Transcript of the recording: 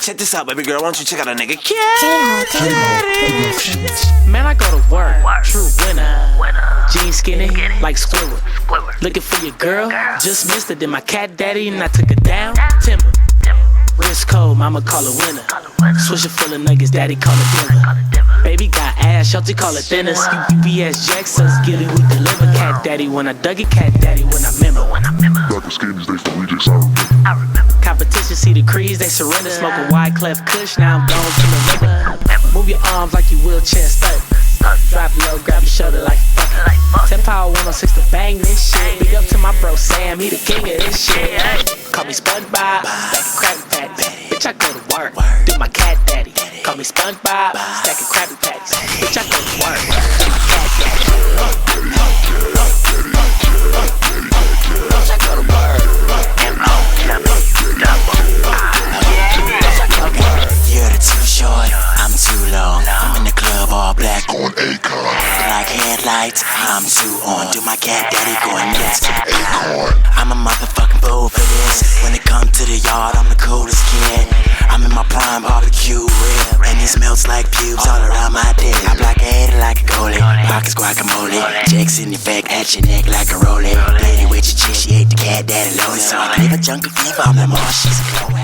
Check this out, baby girl. Why don't you check out a nigga? Man, I go to work, true winner. Jeans skinny, like Squidward. Looking for your girl, just missed it. Then my cat daddy and I took her down. Timber, wrist cold, mama call her winner. Swisher full of nuggets, daddy call it dinner. Baby got ass, Shelty call it thinners. UPS Jackson's get it, we deliver. Cat daddy when I dug it, cat daddy when I remember. Back in skinnies, they from rejects, I remember. Competition, see the crease, they surrender. Smoking Wyclef Kush, now I'm gone to the river. Move your arms like you wheelchair stuck. Drop low, grab your shoulder like fuck. 10 power 106 to bang this shit. Big up to my bro Sam, he the king of this shit. Call me SpongeBob, stacking Krabby Patties. Bitch, I go to work, do my cat daddy. Call me SpongeBob, stacking Krabby Patties. Bitch, I go to work, do my cat daddy. Bitch, I go to work. You're too short, I'm too long. I'm in the club all black on Acorn. like headlights. I'm too on. Do my cat daddy going nuts. Acorn. I'm a motherfucking fool for this. When it comes to the yard, I'm the coolest kid. I'm in my prime barbecue rib, and he smells like pubes all around my dick. I blockade like a goalie, pockets guacamole. Checks in effect at your neck like a rollie. Lady with your chick, she ate the cat daddy lonely. So I leave a junkie fever, I'm the more she's a